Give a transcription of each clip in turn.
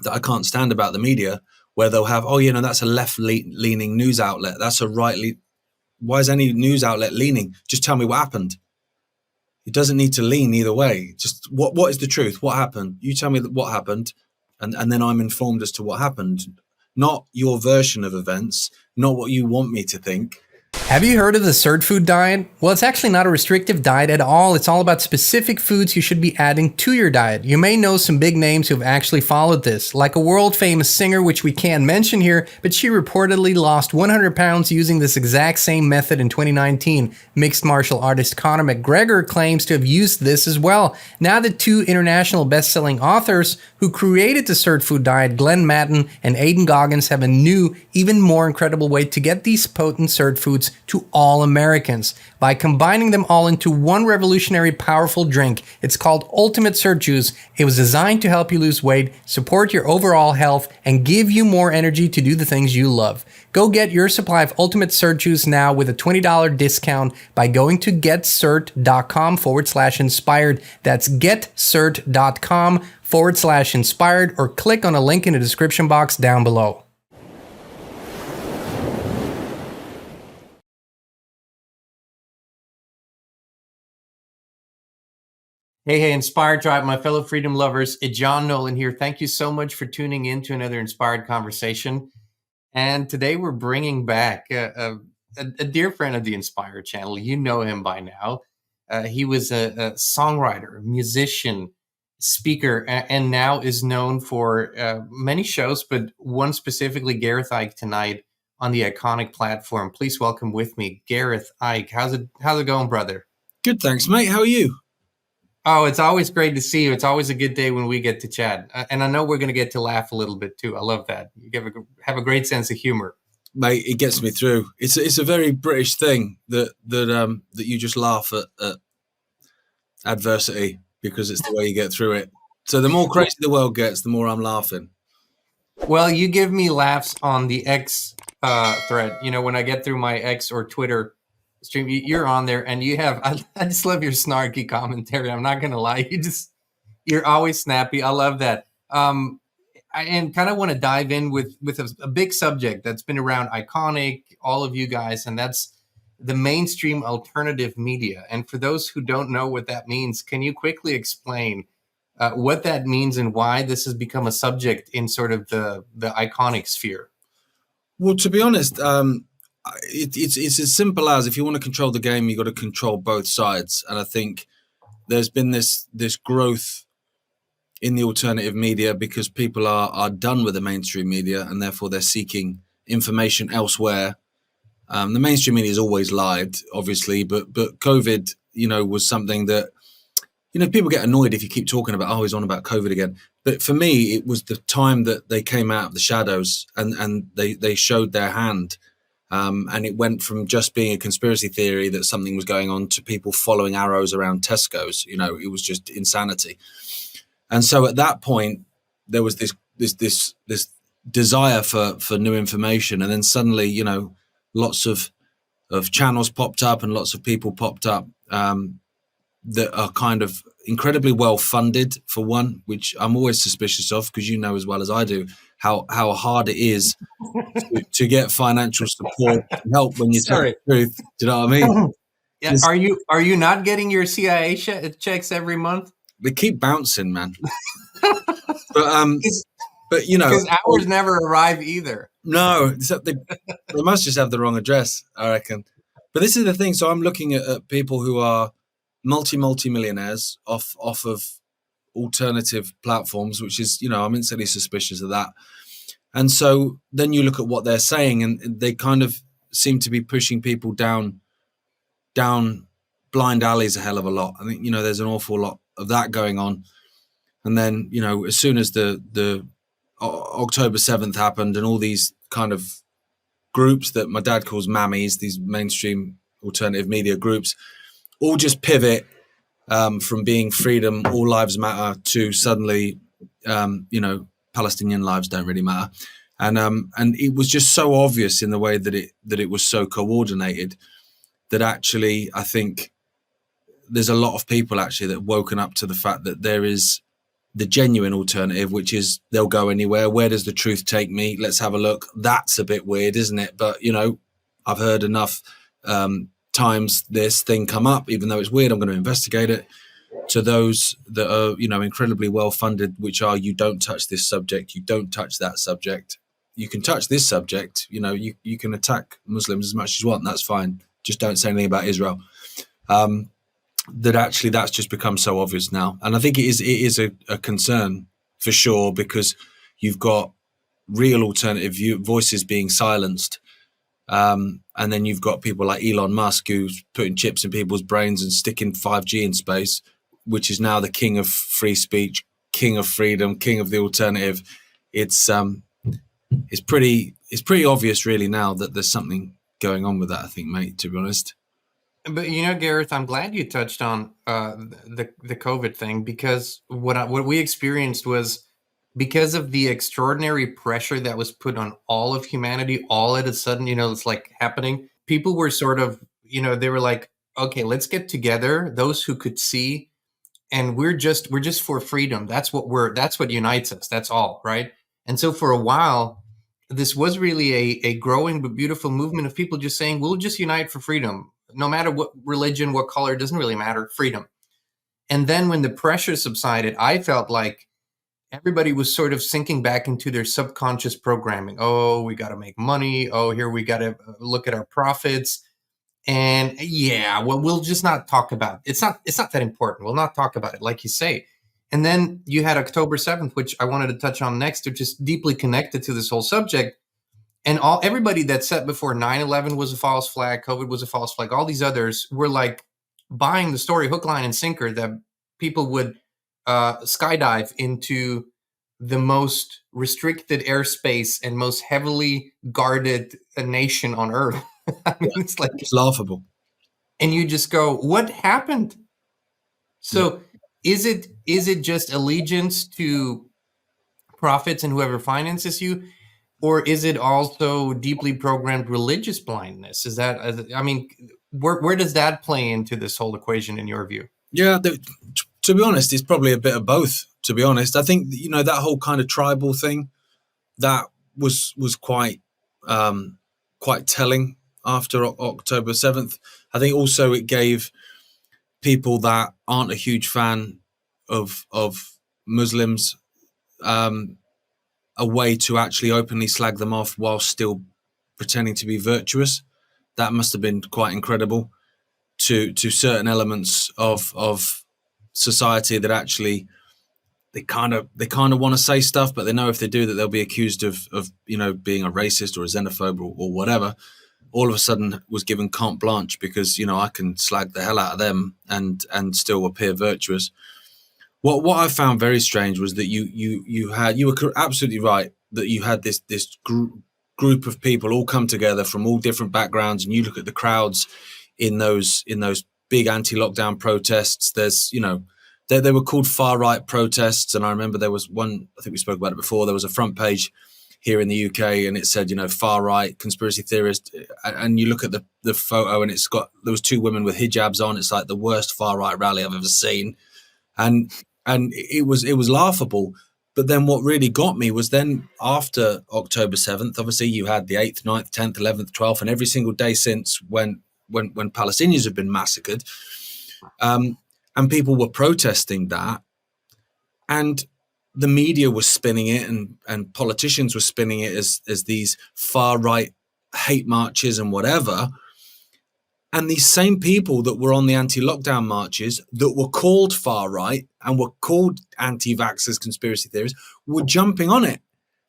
that I can't stand about the media, where they'll have, oh, that's a left-leaning news outlet. That's a right. Why is any news outlet leaning? Just tell me what happened. It doesn't need to lean either way. Just what is the truth? What happened? You tell me what happened, and then I'm informed as to what happened. Not your version of events, not what you want me to think. Have you heard of the Sirt food diet? Well, it's actually not a restrictive diet at all. It's all about specific foods you should be adding to your diet. You may know some big names who have actually followed this, like a world famous singer, which we can't mention here, but she reportedly lost 100 pounds using this exact same method in 2019. Mixed martial artist Conor McGregor claims to have used this as well. Now the two international best-selling authors who created the Sirt food diet, Glenn Madden and Aidan Goggins, have a new, even more incredible way to get these potent Sirt foods to all Americans by combining them all into one revolutionary, powerful drink. It's called Ultimate Sirt Juice. It was designed to help you lose weight, support your overall health, and give you more energy to do the things you love. Go get your supply of Ultimate Sirt Juice now with a $20 discount by going to getsirt.com/inspired. That's getsirt.com/inspired, or click on a link in the description box down below. Hey, Inspired Tribe, my fellow freedom lovers, John Nolan here. Thank you so much for tuning in to another Inspired Conversation. And today we're bringing back a dear friend of the Inspired channel. You know him by now. He was a songwriter, musician, speaker, and now is known for many shows, but one specifically, Gareth Icke, tonight on the iconic platform. Please welcome with me, Gareth Icke. How's it going, brother? Good, thanks, mate. How are you? Oh, it's always great to see you. It's always a good day when we get to chat. And I know we're going to get to laugh a little bit too. I love that. You have a great sense of humor. Mate, it gets me through. It's a very British thing that you just laugh at adversity, because it's the way you get through it. So the more crazy the world gets, the more I'm laughing. Well, you give me laughs on the X thread. When I get through my X or Twitter stream, you're on there, and you have, I just love your snarky commentary. I'm not gonna lie, you're always snappy. I love that. And kind of want to dive in with a big subject that's been around iconic, all of you guys, and that's the mainstream alternative media. And for those who don't know what that means, can you quickly explain what that means and why this has become a subject in sort of the iconic sphere? Well, to be honest, it's as simple as, if you want to control the game, you got to control both sides. And I think there's been this growth in the alternative media because people are done with the mainstream media, and therefore they're seeking information elsewhere. The mainstream media has always lied, obviously, but COVID, was something that, people get annoyed if you keep talking about, oh, he's on about COVID again. But for me, it was the time that they came out of the shadows and they showed their hand. And it went from just being a conspiracy theory that something was going on to people following arrows around Tesco's. It was just insanity. And so at that point, there was this desire for new information. And then suddenly, lots of channels popped up and lots of people popped up that are kind of incredibly well funded, for one, which I'm always suspicious of, because as well as I do how hard it is to get financial support and help when you tell the truth. Do you know what I mean? Yeah. Are you not getting your CIA checks every month? They keep bouncing, man. but because ours never arrive either. No, they must just have the wrong address, I reckon. But this is the thing. So I'm looking at people who are multi-millionaires off of alternative platforms, which is, I'm instantly suspicious of that. And so then you look at what they're saying, and they kind of seem to be pushing people down blind alleys a hell of a lot. I think, there's an awful lot of that going on. And then, as soon as the October 7th happened, and all these kind of groups that my dad calls mammies, these mainstream alternative media groups, all just pivot from being freedom, all lives matter, to suddenly, Palestinian lives don't really matter. And it was just so obvious in the way that it was so coordinated that actually I think there's a lot of people actually that have woken up to the fact that there is the genuine alternative, which is they'll go anywhere. Where does the truth take me? Let's have a look. That's a bit weird, isn't it? But, you know, I've heard enough times this thing come up, even though it's weird, I'm going to investigate it. To those that are, you know, incredibly well funded, which are, you don't touch this subject, you don't touch that subject. You can touch this subject, you know, you can attack Muslims as much as you want, and that's fine. Just don't say anything about Israel. That actually that's just become so obvious now. And I think it is a concern for sure, because you've got real alternative voices being silenced. And then you've got people like Elon Musk, who's putting chips in people's brains and sticking 5G in space, which is now the king of free speech, king of freedom, king of the alternative. It's pretty obvious really now that there's something going on with that, I think, mate, to be honest. But, you know, Gareth, I'm glad you touched on the COVID thing, because what we experienced was, because of the extraordinary pressure that was put on all of humanity, all at a sudden, you know, it's like happening. People were sort of, you know, they were like, okay, let's get together, those who could see, and we're just for freedom. That's what unites us. That's all, right? And so for a while, this was really a growing but beautiful movement of people just saying, we'll just unite for freedom. No matter what religion, what color, it doesn't really matter, freedom. And then when the pressure subsided, I felt like everybody was sort of sinking back into their subconscious programming. Oh, we got to make money. Oh, here we got to look at our profits. And yeah, well, we'll just not talk about it. It's not that important. We'll not talk about it, like you say. And then you had October 7th, which I wanted to touch on next, which is deeply connected to this whole subject. And everybody that said before 9/11 was a false flag, COVID was a false flag, all these others were like buying the story hook, line, and sinker that people would skydive into the most restricted airspace and most heavily guarded nation on Earth. I mean, it's laughable. And you just go, what happened? So is it just allegiance to profits and whoever finances you? Or is it also deeply programmed religious blindness? Is that, I mean, where does that play into this whole equation in your view? Yeah, to be honest, it's probably a bit of both, to be honest. I think, you know, that whole kind of tribal thing, that was quite telling after October 7th. I think also it gave people that aren't a huge fan of Muslims a way to actually openly slag them off while still pretending to be virtuous. That must have been quite incredible to certain elements of society that actually they kind of want to say stuff, but they know if they do that they'll be accused of you know, being a racist or a xenophobe or whatever. All of a sudden was given carte blanche because, you know, I can slag the hell out of them and still appear virtuous. What I found very strange was that you were absolutely right that you had this group of people all come together from all different backgrounds, and you look at the crowds in those big anti-lockdown protests. There's, you know, they were called far right protests, and I remember there was one, I think we spoke about it before, there was a front page here in the UK and it said, you know, far right conspiracy theorist, and you look at the photo and there was two women with hijabs on. It's like the worst far right rally I've ever seen, and it was laughable. But then what really got me was then after October 7th, obviously you had the 8th, 9th, 10th, 11th, 12th, and every single day since when Palestinians have been massacred, and people were protesting that, and the media was spinning it, and politicians were spinning it as these far right hate marches and whatever. And these same people that were on the anti-lockdown marches that were called far right and were called anti-vaxxers, conspiracy theorists, were jumping on it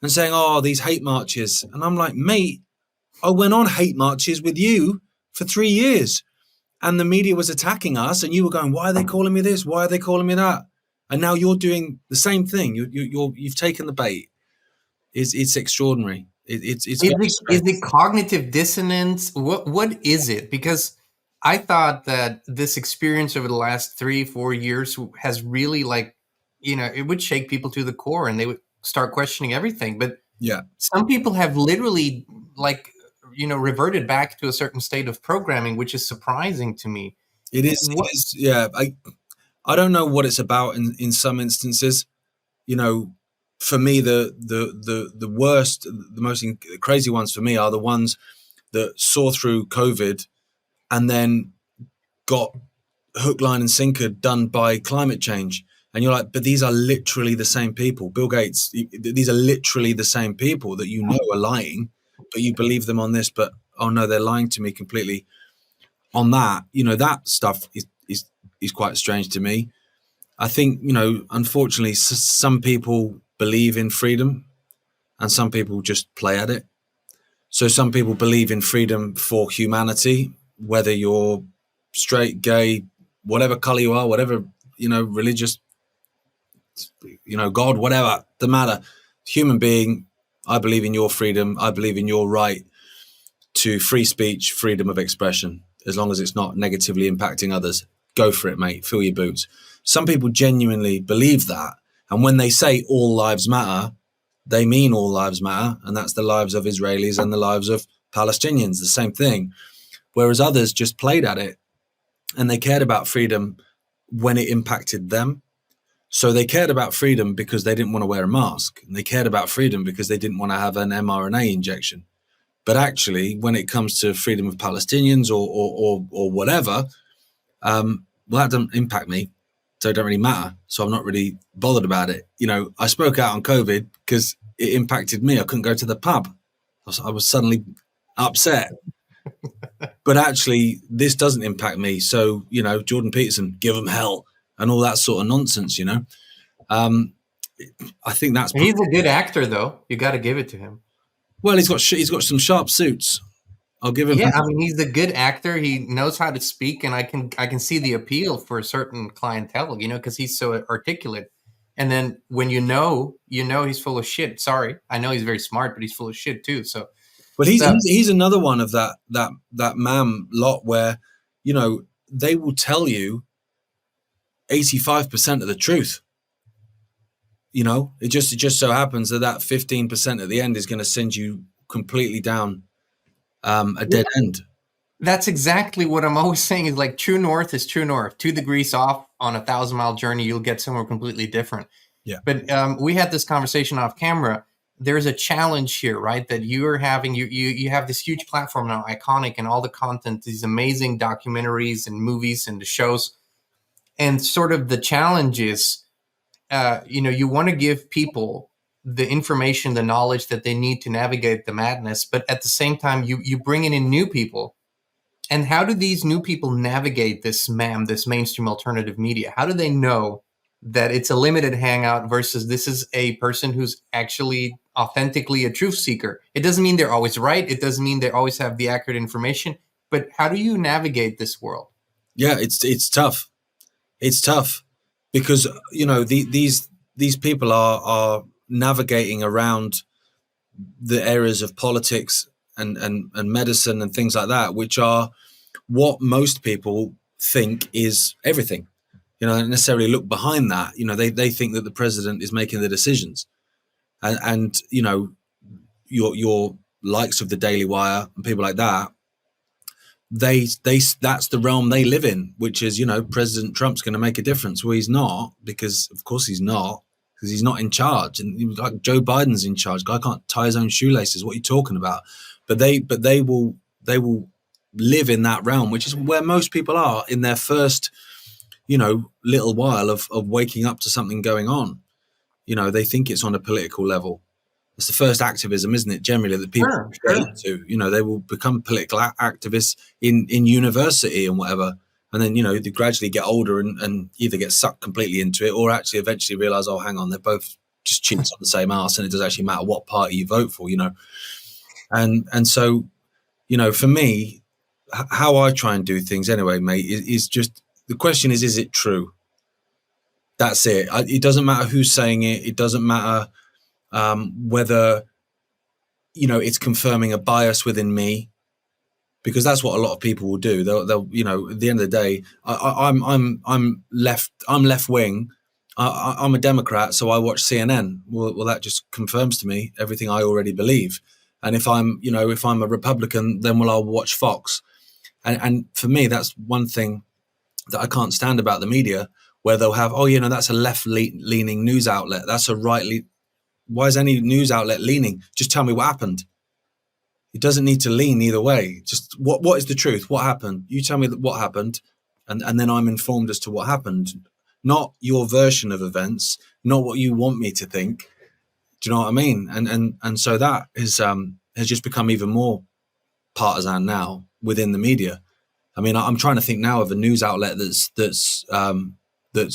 and saying, oh, these hate marches. And I'm like, mate, I went on hate marches with you for 3 years and the media was attacking us and you were going, why are they calling me this? Why are they calling me that? And now you're doing the same thing. You've taken the bait. It's extraordinary. Is it cognitive dissonance? What is it? Because I thought that this experience over the last 3-4 years has really, like, you know, it would shake people to the core and they would start questioning everything. But yeah, some people have literally, like, you know, reverted back to a certain state of programming, which is surprising to me. It is. Yeah, I don't know what it's about in some instances. for me, the worst, the most crazy ones for me are the ones that saw through COVID and then got hook, line, and sinker done by climate change. And you're like, but these are literally the same people. Bill Gates, these are literally the same people that are lying, but you believe them on this, but oh no, they're lying to me completely on that. That stuff is quite strange to me. I think, unfortunately, some people believe in freedom and some people just play at it. So some people believe in freedom for humanity, whether you're straight, gay, whatever color you are, whatever, religious, God, whatever, doesn't matter. Human being, I believe in your freedom. I believe in your right to free speech, freedom of expression, as long as it's not negatively impacting others. Go for it, mate. Fill your boots. Some people genuinely believe that. And when they say all lives matter, they mean all lives matter. And that's the lives of Israelis and the lives of Palestinians, the same thing. Whereas others just played at it and they cared about freedom when it impacted them. So they cared about freedom because they didn't want to wear a mask. And they cared about freedom because they didn't want to have an mRNA injection. But actually, when it comes to freedom of Palestinians or whatever, well, that doesn't impact me. So it don't really matter. So I'm not really bothered about it. I spoke out on COVID because it impacted me. I couldn't go to the pub. I was suddenly upset. But actually, this doesn't impact me. So, Jordan Peterson, give him hell and all that sort of nonsense, I think that's... He's a good actor, though. You got to give it to him. Well, he's got some sharp suits. I'll give him... Yeah, I mean, he's a good actor. He knows how to speak, and I can see the appeal for a certain clientele, because he's so articulate. And then when he's full of shit. Sorry, I know he's very smart, but he's full of shit too. So, but he's another one of that MAM lot where, they will tell you 85% of the truth. It just so happens that 15% at the end is going to send you completely down a dead end. That's exactly what I'm always saying is like true north is true north. 2 degrees off on a 1,000-mile journey, you'll get somewhere completely different. Yeah. But we had this conversation off camera. There's a challenge here, right? That you're having, you have this huge platform now, Iconic, and all the content, these amazing documentaries and movies and the shows. And sort of the challenge is, you want to give people the information, the knowledge that they need to navigate the madness. But at the same time, you bring in new people. And how do these new people navigate this mainstream alternative media? How do they know that it's a limited hangout versus this is a person who's actually authentically a truth seeker? It doesn't mean they're always right. It doesn't mean they always have the accurate information. But how do you navigate this world? Yeah, it's tough. It's tough because, these people are navigating around the areas of politics and medicine and things like that, which are what most people think is everything. They don't necessarily look behind that. They think that the president is making the decisions, and your likes of the Daily Wire and people like that. That's the realm they live in, which is President Trump's going to make a difference. Well, he's not, because of course he's not, because he's not in charge, and like Joe Biden's in charge. Guy can't tie his own shoelaces. What are you talking about? But they will live in that realm, which is where most people are in their first little while of waking up to something going on. They think it's on a political level. It's the first activism, isn't it? Generally, that people get into. They will become political activists in university and whatever, and then they gradually get older and either get sucked completely into it or actually eventually realize, oh, hang on, they're both just chins on the same arse, and it doesn't actually matter what party you vote for. And so for me, how I try and do things anyway, mate, is just the question is it true? That's it. It doesn't matter who's saying it. It doesn't matter whether it's confirming a bias within me, because that's what a lot of people will do. They'll at the end of the day, I'm left wing. I'm a Democrat, so I watch CNN. Well, that just confirms to me everything I already believe. And if I'm a Republican, then I'll watch Fox. And for me, that's one thing that I can't stand about the media. where they'll have, oh, that's a left-leaning news outlet. That's a right. Why is any news outlet leaning? Just tell me what happened. It doesn't need to lean either way. Just what is the truth? What happened? You tell me what happened, and then I'm informed as to what happened. Not your version of events, not what you want me to think. Do you know what I mean? And so that has just become even more partisan now within the media. I mean, I'm trying to think now of a news outlet that's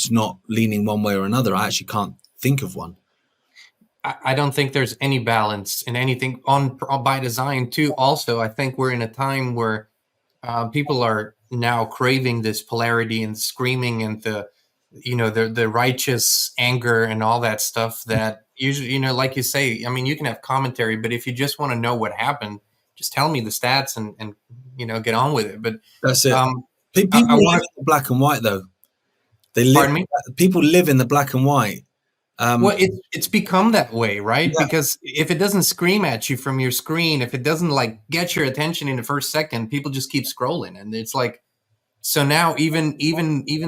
not leaning one way or another. I actually can't think of one. I don't think there's any balance in anything by design too. Also, I think we're in a time where people are now craving this polarity and screaming and the righteous anger and all that stuff that usually, like you say, I mean, you can have commentary, but if you just want to know what happened, just tell me the stats and get on with it. But that's it. People live in the black and white, though. Pardon me? People live in the black and white. Well, it's become that way, right? Yeah. Because if it doesn't scream at you from your screen, if it doesn't like get your attention in the first second, people just keep scrolling, and it's like, so now even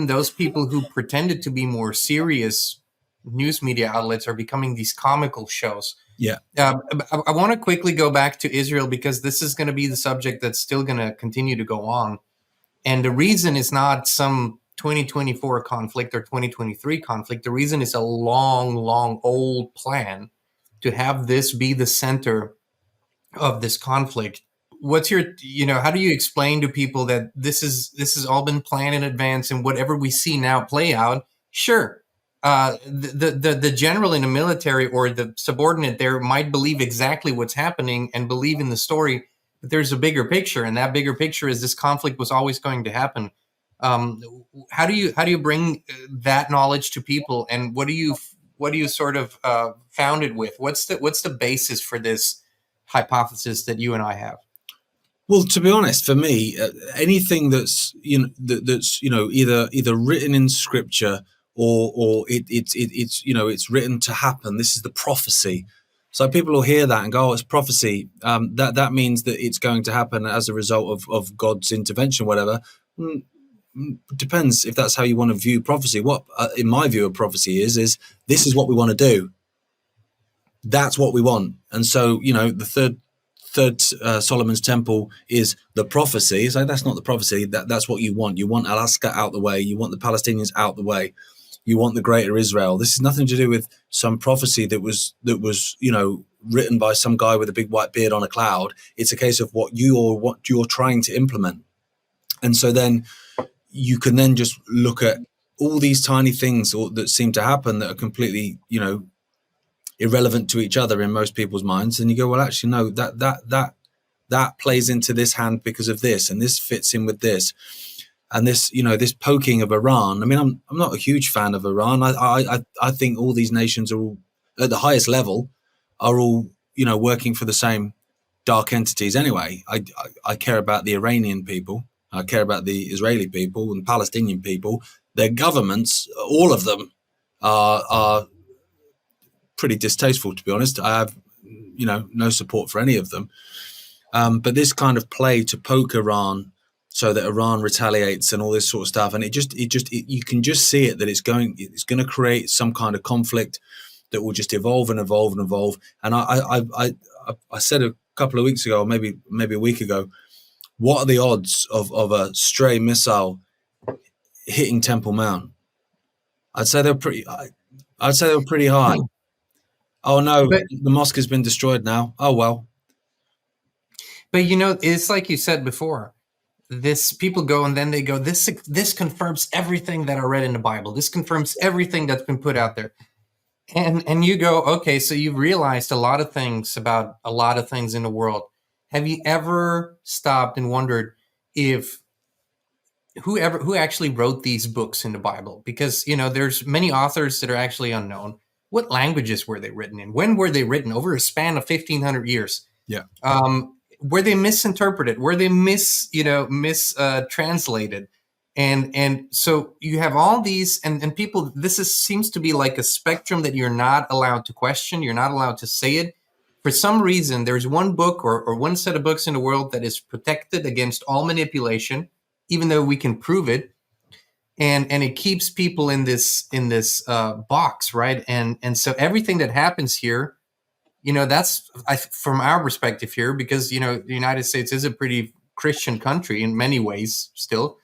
those people who pretended to be more serious news media outlets are becoming these comical shows. Yeah. I want to quickly go back to Israel because this is going to be the subject that's still going to continue to go on, and the reason is not some 2024 conflict or 2023 conflict. The reason is a long old plan to have this be the center of this conflict. What's your, how do you explain to people that this has all been planned in advance, and whatever we see now play out, sure, the general in the military or the subordinate there might believe exactly what's happening and believe in the story, but there's a bigger picture, and that bigger picture is this conflict was always going to happen. How do you bring that knowledge to people, and what do you sort of found it with? What's the basis for this hypothesis that you and I have? Well, to be honest, for me, anything that's either written in scripture or it's written to happen. This is the prophecy. So people will hear that and go, "Oh, it's prophecy." That means that it's going to happen as a result of God's intervention, whatever. Depends if that's how you want to view prophecy. What, in my view of prophecy, is this is what we want to do. That's what we want. And so, the third Solomon's temple is the prophecy. So that's not the prophecy. That's what you want. You want Alaska out the way. You want the Palestinians out the way. You want the greater Israel. This is nothing to do with some prophecy that was written by some guy with a big white beard on a cloud. It's a case of what you're trying to implement. And so then you can then just look at all these tiny things that seem to happen that are completely, irrelevant to each other in most people's minds, and you go, well, actually, no, that plays into this hand because of this, and this fits in with this, and this, this poking of Iran. I mean, I'm not a huge fan of Iran. I think all these nations are all at the highest level are all working for the same dark entities anyway. I care about the Iranian people. I care about the Israeli people and Palestinian people. Their governments, all of them, are pretty distasteful, to be honest. I have, no support for any of them. But this kind of play to poke Iran so that Iran retaliates and all this sort of stuff, and you can just see it that it's going to create some kind of conflict that will just evolve and evolve and evolve. And I said a couple of weeks ago, or maybe a week ago, what are the odds of a stray missile hitting Temple Mount? I'd say they're pretty high. Oh no, but the mosque has been destroyed now. Oh well. But it's like you said before. This people go and then they go, this confirms everything that I read in the Bible. This confirms everything that's been put out there. And you go, okay, so you've realized a lot of things about a lot of things in the world. Have you ever stopped and wondered if who actually wrote these books in the Bible? Because there's many authors that are actually unknown. What languages were they written in? When were they written? Over a span of 1,500 years. Yeah. Were they misinterpreted? Were they translated? And so you have all these, and people, seems to be like a spectrum that you're not allowed to question. You're not allowed to say it. For some reason, there's one book or one set of books in the world that is protected against all manipulation, even though we can prove it. and it keeps people in this box, right? And so everything that happens here, that's from our perspective here, because the United States is a pretty Christian country in many ways still.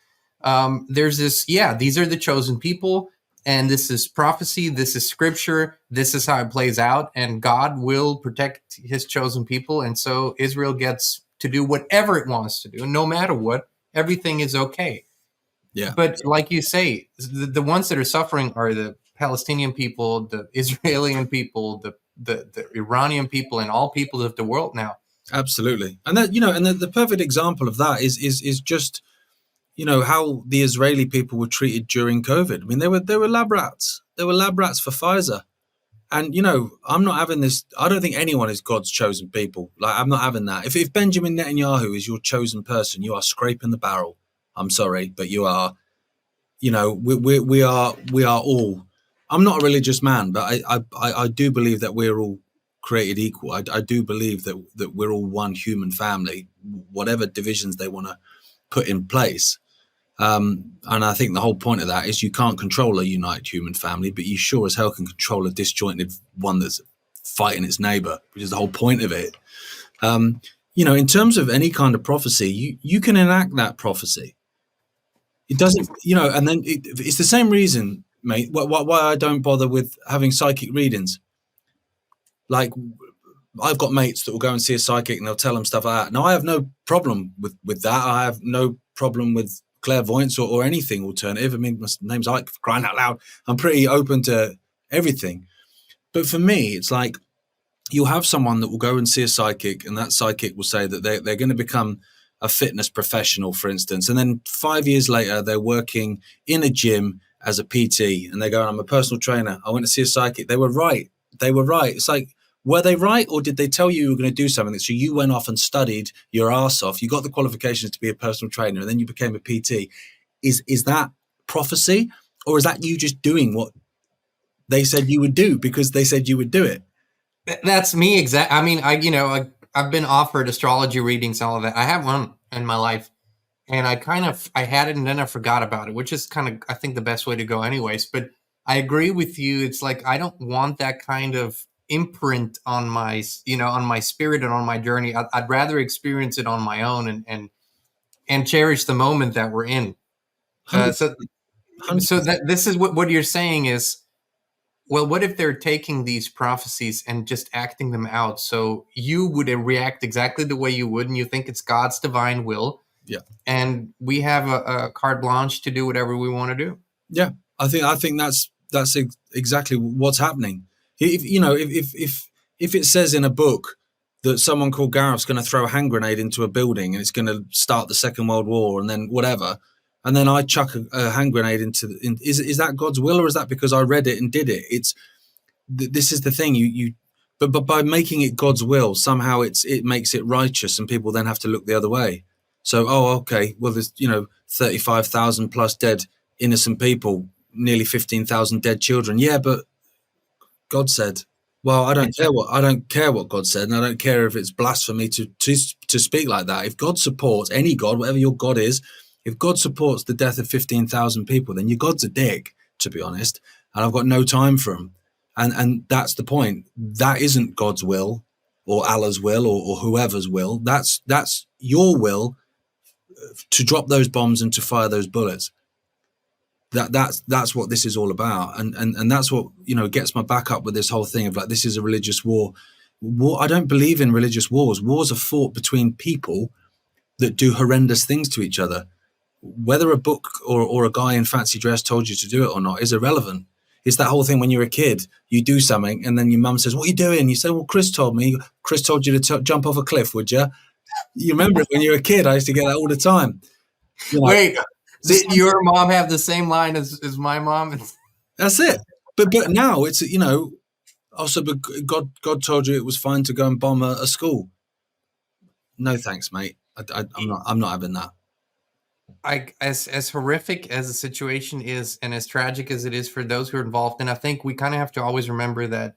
There's this, these are the chosen people, and this is prophecy, this is scripture, this is how it plays out, and God will protect his chosen people, and so Israel gets to do whatever it wants to do, no matter what. Everything is okay. Yeah. But like you say, the ones that are suffering are the Palestinian people, the Israeli people, the Iranian people, and all people of the world now. Absolutely. And that, and the perfect example of that is just, how the Israeli people were treated during COVID. I mean, they were lab rats. They were lab rats for Pfizer. And, I'm not having this. I don't think anyone is God's chosen people. Like, I'm not having that. If Benjamin Netanyahu is your chosen person, you are scraping the barrel. I'm sorry, but you are, we are all. I'm not a religious man, but I do believe that we're all created equal. I do believe that we're all one human family, whatever divisions they want to put in place. And I think the whole point of that is you can't control a united human family, but you sure as hell can control a disjointed one that's fighting its neighbor, which is the whole point of it. In terms of any kind of prophecy, you can enact that prophecy. It doesn't, and then it's the same reason, mate, why I don't bother with having psychic readings. Like, I've got mates that will go and see a psychic and they'll tell them stuff like that. Now, I have no problem with that. I have no problem with clairvoyance or anything alternative. I mean, my name's Ike, for crying out loud. I'm pretty open to everything. But for me, it's like you'll have someone that will go and see a psychic, and that psychic will say that they're going to become a fitness professional, for instance. And then 5 years later, they're working in a gym as a PT, and they go, I'm a personal trainer. I went to see a psychic. They were right. It's like, were they right, or did they tell you were going to do something? So you went off and studied your ass off. You got the qualifications to be a personal trainer, and then you became a PT. Is that prophecy, or is that you just doing what they said you would do because they said you would do it? That's me. Exactly. I mean, I've been offered astrology readings and all of that. I have one in my life, and I had it and then I forgot about it, which is kind of, I think, the best way to go anyways. But I agree with you. It's like, I don't want that kind of imprint on my spirit and on my journey. I'd rather experience it on my own and cherish the moment that we're in. So that this is what you're saying is, well, what if they're taking these prophecies and just acting them out? So you would react exactly the way you would, and you think it's God's divine will. Yeah. And we have a carte blanche to do whatever we want to do. Yeah. I think that's exactly what's happening. If it says in a book that someone called Gareth's going to throw a hand grenade into a building and it's going to start the Second World War and then whatever, and then I chuck a hand grenade is that God's will, or is that because I read it and did it? This is the thing. But by making it God's will, somehow it makes it righteous, and people then have to look the other way. So, okay, well, there's 35,000 plus dead innocent people, nearly 15,000 dead children. Yeah, but God said. Well, I don't care what God said, and I don't care if it's blasphemy to speak like that. If God supports any God, whatever your God is, if God supports the death of 15,000 people, then your God's a dick, to be honest. And I've got no time for him. And that's the point. That isn't God's will, or Allah's will, or whoever's will. That's your will to drop those bombs and to fire those bullets. That's what this is all about, and that's what gets my back up with this whole thing of like, this is a religious war. I don't believe in religious wars. Wars are fought between people that do horrendous things to each other. Whether a book or a guy in fancy dress told you to do it or not is irrelevant. It's that whole thing when you're a kid, you do something and then your mum says, "What are you doing?" You say, "Well, Chris told me." Chris told you to jump off a cliff, would you? You remember it when you were a kid? I used to get that all the time. Wait. Did your mom have the same line as my mom? That's it. But now it's also, but God told you it was fine to go and bomb a school. No thanks, mate. I'm not having that. As horrific as the situation is, and as tragic as it is for those who are involved, and I think we kind of have to always remember that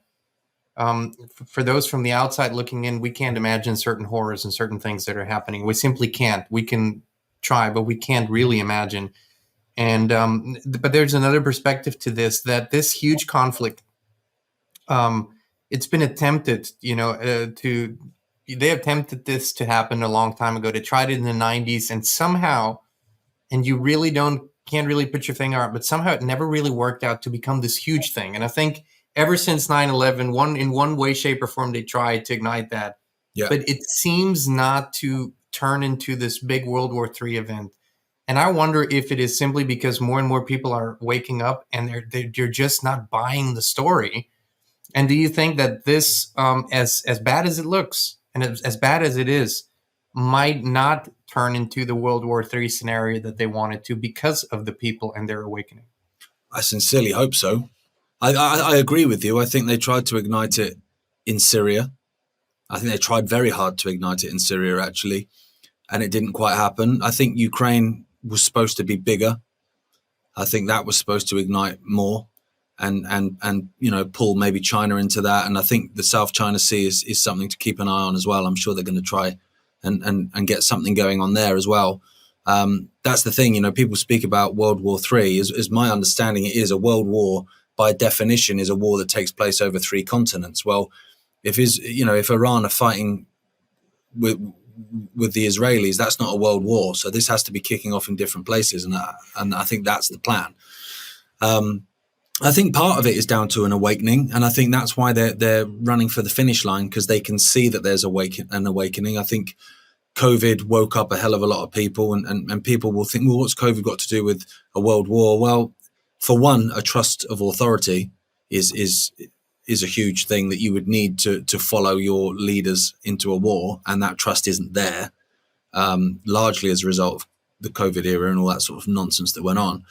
for those from the outside looking in, we can't imagine certain horrors and certain things that are happening. We simply can't. We can try, but we can't really imagine. And but there's another perspective to this, that this huge conflict, it's been attempted, they attempted this to happen a long time ago. They tried it in the 90s, and somehow, and you really can't really put your finger on it, but somehow it never really worked out to become this huge thing. And I think ever since 9/11, in one way, shape, or form, they tried to ignite that. Yeah. But it seems not to turn into this big World War III event. And I wonder if it is simply because more and more people are waking up and they're just not buying the story. And do you think that this, as bad as it looks and as bad as it is, might not turn into the World War III scenario that they wanted to because of the people and their awakening? I sincerely hope so. I agree with you. I think they tried to ignite it in Syria. I think they tried very hard to ignite it in Syria, actually, and it didn't quite happen. I think Ukraine was supposed to be bigger. I think that was supposed to ignite more and pull maybe China into that. And I think the South China Sea is something to keep an eye on as well. I'm sure they're going to try and get something going on there as well. That's the thing, people speak about World War III. As my understanding, it is a world war by definition is a war that takes place over 3 continents. Well, if Iran are fighting with the Israelis, that's not a world war. So this has to be kicking off in different places. And I think that's the plan. I think part of it is down to an awakening. And I think that's why they're running for the finish line, because they can see that there's an awakening. I think COVID woke up a hell of a lot of people, and people will think, well, what's COVID got to do with a world war? Well, for one, a trust of authority is a huge thing that you would need to follow your leaders into a war, and that trust isn't there, largely as a result of the COVID era and all that sort of nonsense that went on.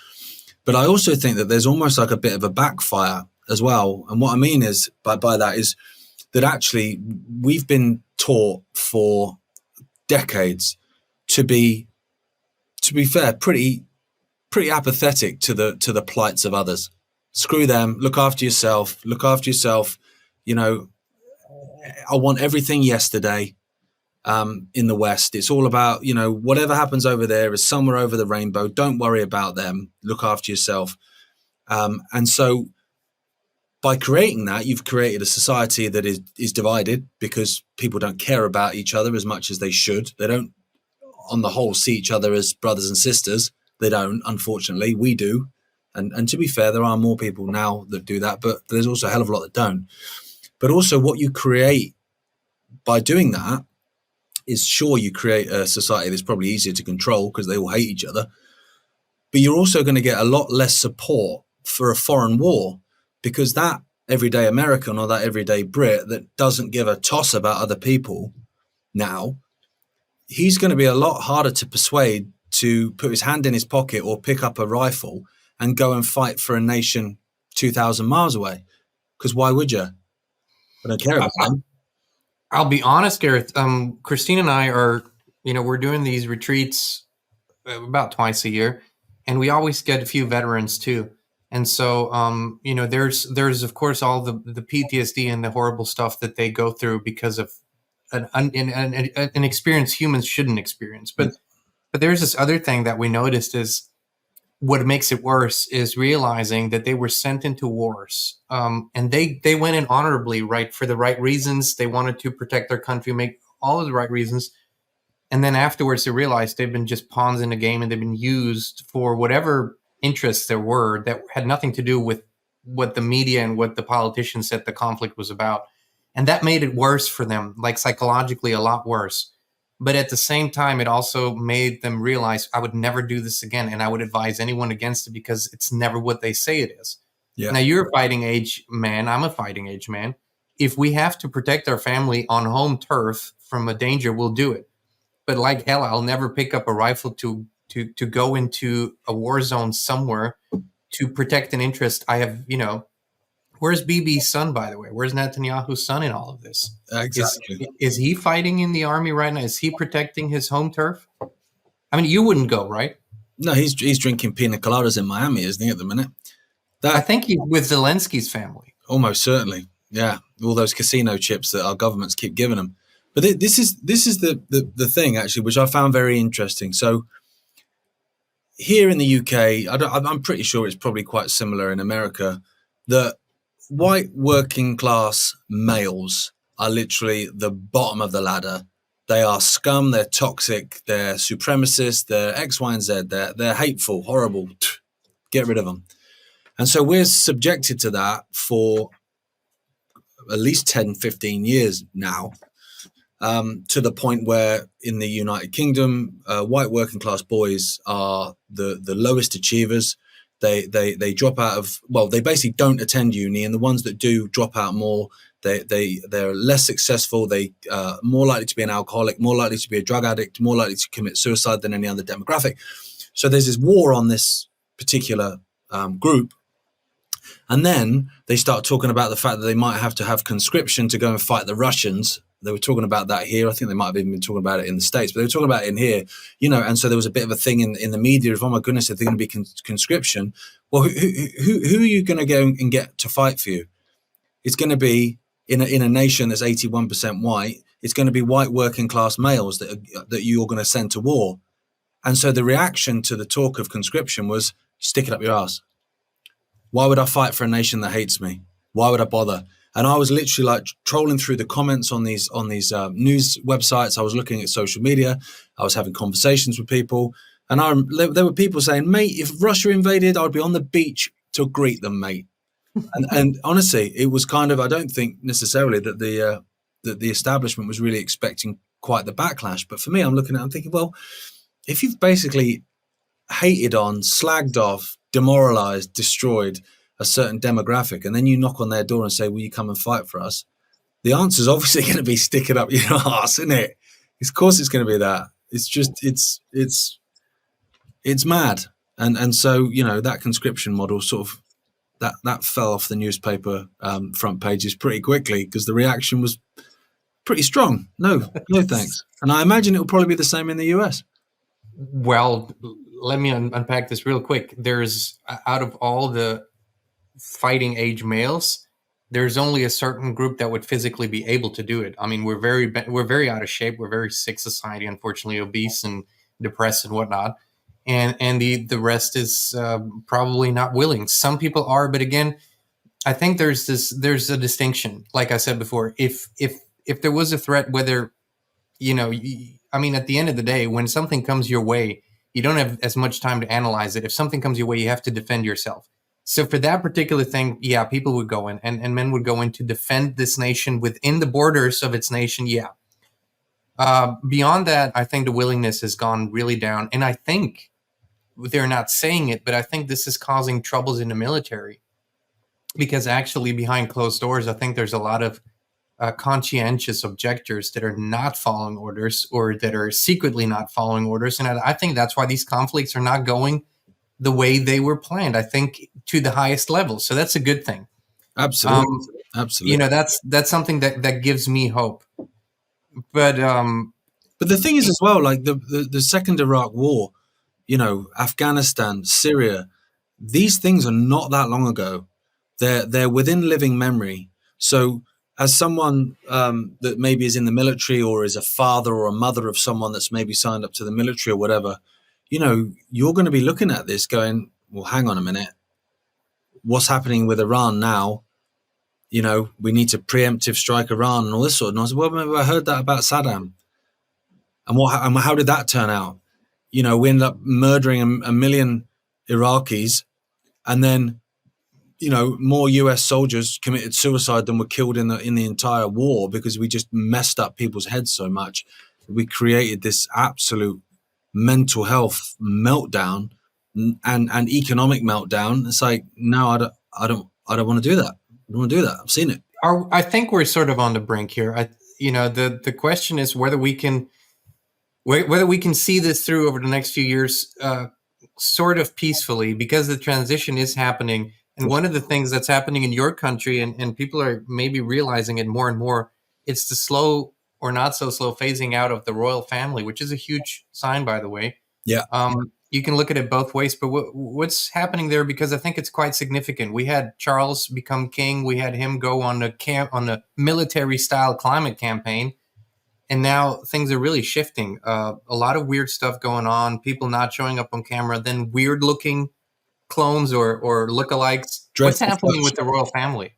But I also think that there's almost like a bit of a backfire as well. And what I mean is by that is that actually we've been taught for decades to be fair, pretty apathetic to the plights of others. Screw them. Look after yourself. I want everything yesterday. In the West, it's all about, whatever happens over there is somewhere over the rainbow. Don't worry about them. Look after yourself. And so by creating that, you've created a society that is divided because people don't care about each other as much as they should. They don't, on the whole, see each other as brothers and sisters. They don't, unfortunately. We do. And to be fair, there are more people now that do that, but there's also a hell of a lot that don't. But also what you create by doing that is, sure, you create a society that's probably easier to control because they all hate each other, but you're also going to get a lot less support for a foreign war, because that everyday American or that everyday Brit that doesn't give a toss about other people now, he's going to be a lot harder to persuade to put his hand in his pocket or pick up a rifle and go and fight for a nation 2,000 miles away. Because why would you? I don't care about them. I'll be honest, Gareth. Christine and I are, we're doing these retreats about twice a year, and we always get a few veterans too. And so, there's of course all the PTSD and the horrible stuff that they go through because of an experience humans shouldn't experience. But there's this other thing that we noticed is what makes it worse is realizing that they were sent into wars, and they went in honorably, right, for the right reasons. They wanted to protect their country, make all of the right reasons. And then afterwards, they realized they've been just pawns in the game, and they've been used for whatever interests there were that had nothing to do with what the media and what the politicians said the conflict was about. And that made it worse for them, like psychologically a lot worse. But at the same time, it also made them realize, I would never do this again. And I would advise anyone against it because it's never what they say it is. Yeah. Now, you're a fighting age man. I'm a fighting age man. If we have to protect our family on home turf from a danger, we'll do it. But like hell, I'll never pick up a rifle to go into a war zone somewhere to protect an interest. I have, where's Bibi's son, by the way? Where's Netanyahu's son in all of this? Exactly. Is he fighting in the army right now? Is he protecting his home turf? I mean, you wouldn't go, right? No, he's drinking pina coladas in Miami, isn't he, at the minute? I think he's with Zelensky's family. Almost certainly, yeah. All those casino chips that our governments keep giving him. But this is the thing, actually, which I found very interesting. So here in the UK, I'm pretty sure it's probably quite similar in America, that white working class males are literally the bottom of the ladder. They are scum, they're toxic, they're supremacists, they're X, Y, and Z, they're hateful, horrible. Get rid of them. And so we're subjected to that for at least 10, 15 years now, to the point where in the United Kingdom, white working class boys are the lowest achievers. They drop out of, well, they basically don't attend uni, and the ones that do drop out more. They're less successful. They more likely to be an alcoholic, more likely to be a drug addict, more likely to commit suicide than any other demographic. So there's this war on this particular group. And then they start talking about the fact that they might have to have conscription to go and fight the Russians. They were talking about that here. I think they might have even been talking about it in the States, but they were talking about it in here, and so there was a bit of a thing in the media of, oh my goodness, if they're going to be conscription, well, who are you going to go and get to fight for you? It's going to be in a nation that's 81% white. It's going to be white working class males that you're going to send to war. And so the reaction to the talk of conscription was, stick it up your ass. Why would I fight for a nation that hates me? Why would I bother? And I was literally like trolling through the comments on these news websites. I was looking at social media. I was having conversations with people. And there were people saying, mate, if Russia invaded, I would be on the beach to greet them, mate. and honestly, it was kind of, I don't think necessarily that the establishment was really expecting quite the backlash. But for me, I'm looking at it, I'm thinking, well, if you've basically hated on, slagged off, demoralized, destroyed a certain demographic, and then you knock on their door and say, will you come and fight for us? The answer is obviously going to be stick it up your ass, isn't it? Of course it's going to be that. It's just, it's mad. And so, that conscription model sort of, that fell off the newspaper front pages pretty quickly because the reaction was pretty strong. No thanks. And I imagine it will probably be the same in the US. Well, let me unpack this real quick. There's, out of all the fighting age males, there's only a certain group that would physically be able to do it. I mean, we're very out of shape. We're a very sick society, unfortunately, obese and depressed and whatnot. And the rest is probably not willing. Some people are, but again, I think there's a distinction. Like I said before, if there was a threat, whether, I mean, at the end of the day, when something comes your way, you don't have as much time to analyze it. If something comes your way, you have to defend yourself. So for that particular thing, yeah, people would go in and men would go in to defend this nation within the borders of its nation. Yeah. Beyond that, I think the willingness has gone really down. And I think they're not saying it, but I think this is causing troubles in the military because actually behind closed doors, I think there's a lot of conscientious objectors that are not following orders or that are secretly not following orders. And I think that's why these conflicts are not going the way they were planned, I think, to the highest level. So that's a good thing. Absolutely. Absolutely. That's something that gives me hope. But the thing is as well, like the second Iraq war, Afghanistan, Syria, these things are not that long ago. They're within living memory. So as someone that maybe is in the military or is a father or a mother of someone that's maybe signed up to the military or whatever, you're going to be looking at this going, well, hang on a minute. What's happening with Iran now? We need to preemptive strike Iran and all this sort of nonsense. Well, maybe I heard that about Saddam. And how did that turn out? We ended up murdering a million Iraqis, and then, more US soldiers committed suicide than were killed in the entire war because we just messed up people's heads so much. We created this absolute mental health meltdown and economic meltdown. It's like, no, I don't want to do that. I don't want to do that. I've seen it. I think we're sort of on the brink here. The question is whether we can see this through over the next few years, sort of peacefully, because the transition is happening. And one of the things that's happening in your country, and people are maybe realizing it more and more, it's the slow or not so slow phasing out of the royal family, which is a huge sign, by the way. Yeah. You can look at it both ways, but what's happening there? Because I think it's quite significant. We had Charles become king. We had him go on a military style climate campaign. And now things are really shifting. A lot of weird stuff going on. People not showing up on camera. Then weird looking clones or lookalikes. What's Dreadful happening with the Photoshop. royal family?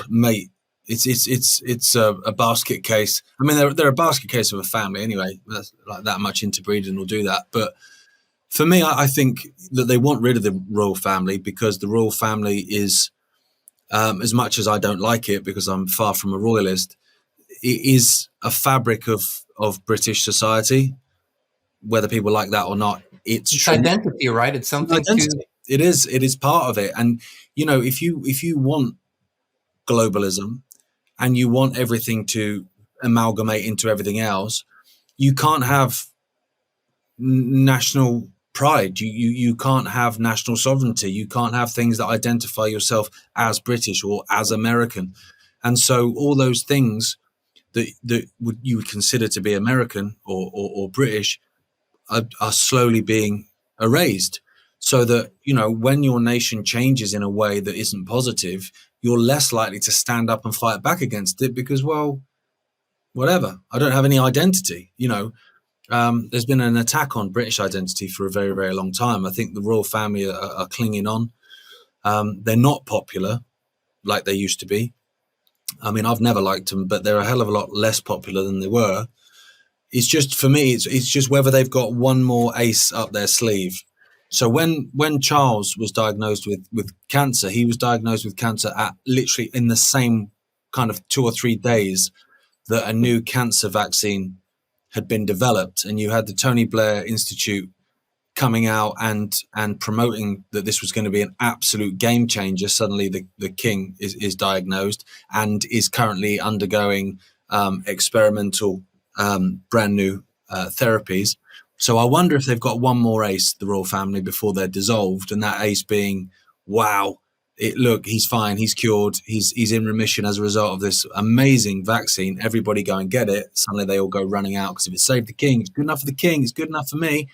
Mate, it's a basket case. I mean, they're a basket case of a family anyway. That's like that much interbreeding will do that. But for me, I think that they want rid of the royal family because the royal family is, as much as I don't like it because I'm far from a royalist, it is a fabric of British society, whether people like that or not. It's true. Identity, right? It's something Identity. It is part of it. And if you want globalism and you want everything to amalgamate into everything else, you can't have national pride. You can't have national sovereignty. You can't have things that identify yourself as British or as American. And so all those things that you would consider to be American or British are slowly being erased, so that when your nation changes in a way that isn't positive, you're less likely to stand up and fight back against it because, well, whatever, I don't have any identity. There's been an attack on British identity for a very, very long time. I think the royal family are clinging on. They're not popular like they used to be. I mean, I've never liked them, but they're a hell of a lot less popular than they were. It's just, for me, it's just whether they've got one more ace up their sleeve. So when Charles was diagnosed with cancer, he was diagnosed with cancer at literally in the same kind of 2 or 3 days that a new cancer vaccine had been developed. And you had the Tony Blair Institute coming out and promoting that this was going to be an absolute game changer. Suddenly the king is diagnosed and is currently undergoing experimental brand new therapies. So I wonder if they've got one more ace, the royal family, before they're dissolved, and that ace being, wow, look, he's fine, he's cured, he's in remission as a result of this amazing vaccine. Everybody go and get it. Suddenly they all go running out because if it saved the king, it's good enough for the king, it's good enough for me.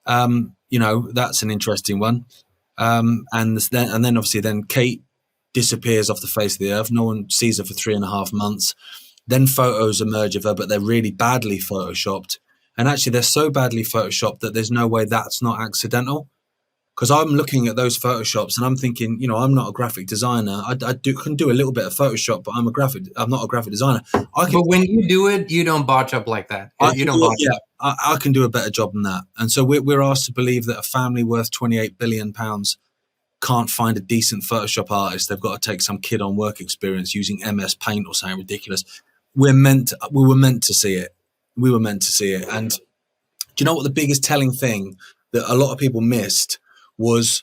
That's an interesting one. And then obviously then Kate disappears off the face of the earth. No one sees her for 3.5 months. Then photos emerge of her, but they're really badly photoshopped. And actually, they're so badly photoshopped that there's no way that's not accidental. Because I'm looking at those photoshops and I'm thinking, I'm not a graphic designer. I can do a little bit of Photoshop, but I'm not a graphic designer. But when you do it, you don't botch up like that. You don't botch up. I can do a better job than that. And so we're asked to believe that a family worth £28 billion can't find a decent Photoshop artist. They've got to take some kid on work experience using MS Paint or something ridiculous. We were meant to see it. We were meant to see it. And do you know what the biggest telling thing that a lot of people missed was?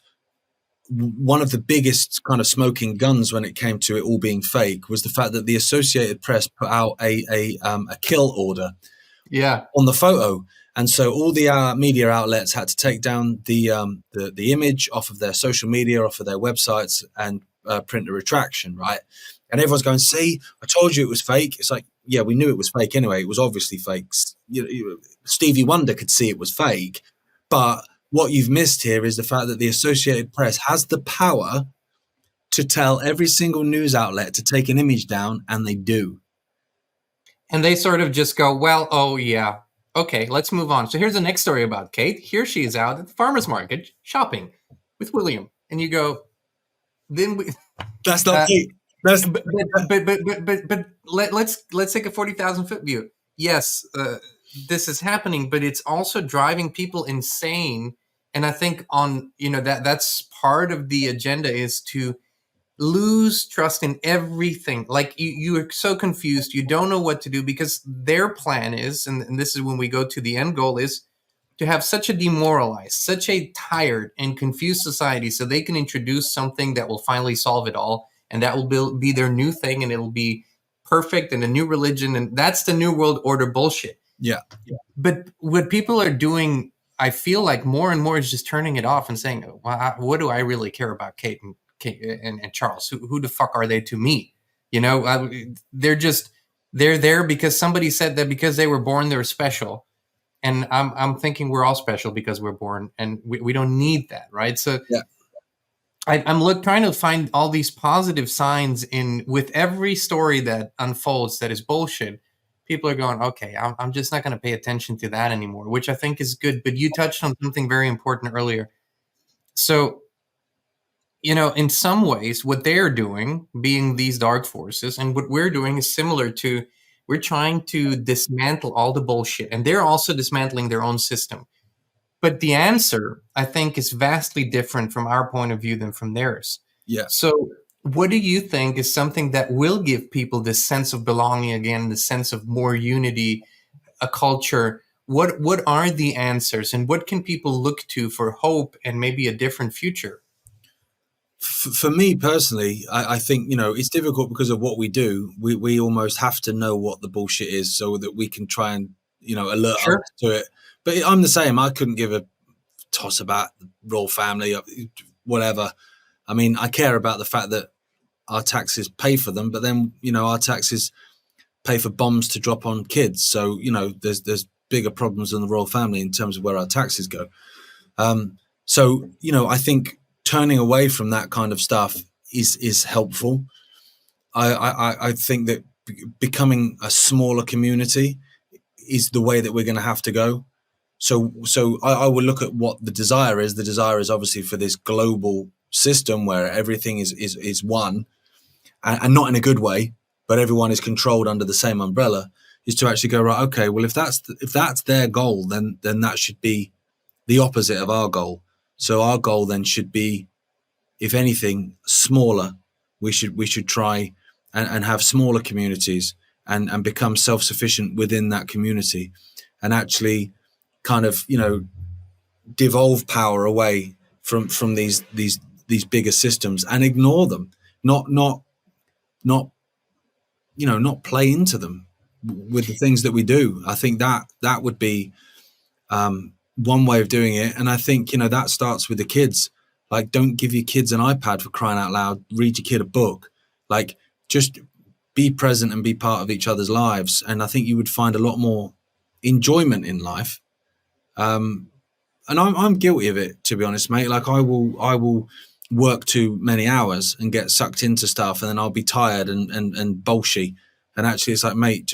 One of the biggest kind of smoking guns when it came to it all being fake was the fact that the Associated Press put out a kill order on the photo. And so all the media outlets had to take down the image off of their social media, off of their websites, and print a retraction, right? And everyone's going, see, I told you it was fake. It's like, yeah, we knew it was fake anyway. It was obviously fake. Stevie Wonder could see it was fake. But what you've missed here is the fact that the Associated Press has the power to tell every single news outlet to take an image down, and they do. And they sort of just go, well, oh, yeah. Okay, let's move on. So here's the next story about Kate. Here she is out at the farmer's market shopping with William. And you go, then we... That's not Kate. But let's take a 40,000 foot view. Yes, this is happening, but it's also driving people insane. And I think that's part of the agenda is to lose trust in everything. Like you are so confused. You don't know what to do because their plan is, and this is when we go to the end goal, is to have such a demoralized, such a tired and confused society so they can introduce something that will finally solve it all. And that will be their new thing, and it'll be perfect, and a new religion, and that's the new world order bullshit. Yeah. But what people are doing, I feel like more and more is just turning it off and saying, well, what do I really care about Kate and Charles? Who the fuck are they to me? They're there because somebody said that because they were born, they're special. And I'm thinking we're all special because we're born, and we don't need that, right? So yeah. I'm trying to find all these positive signs with every story that unfolds that is bullshit. people are going, okay, I'm just not going to pay attention to that anymore, which I think is good. But you touched on something very important earlier. So, in some ways, what they're doing, being these dark forces, and what we're doing is similar to, we're trying to dismantle all the bullshit, and they're also dismantling their own system. But the answer, I think, is vastly different from our point of view than from theirs. Yeah. So what do you think is something that will give people this sense of belonging again, the sense of more unity, a culture? What are the answers, and what can people look to for hope and maybe a different future? For me personally, I think, it's difficult because of what we do. We almost have to know what the bullshit is so that we can try and, alert Sure. others to it. But I'm the same. I couldn't give a toss about the royal family, whatever. I mean, I care about the fact that our taxes pay for them, but then, our taxes pay for bombs to drop on kids. So, there's bigger problems than the royal family in terms of where our taxes go. So, I think turning away from that kind of stuff is helpful. I think that becoming a smaller community is the way that we're going to have to go. So I will look at what the desire is. The desire is obviously for this global system where everything is one, and not in a good way, but everyone is controlled under the same umbrella. Is to actually go, right, okay, well, if that's their goal, then that should be the opposite of our goal. So our goal then should be, if anything, smaller. We should try and have smaller communities and become self-sufficient within that community, and actually kind of, devolve power away from these bigger systems and ignore them, not play into them with the things that we do. I think that would be one way of doing it. And I think, that starts with the kids. Like, don't give your kids an iPad, for crying out loud. Read your kid a book. Like, just be present and be part of each other's lives. And I think you would find a lot more enjoyment in life. And I'm guilty of it, to be honest, mate. Like, I will work too many hours and get sucked into stuff, and then I'll be tired and bullshit. And actually, it's like, mate,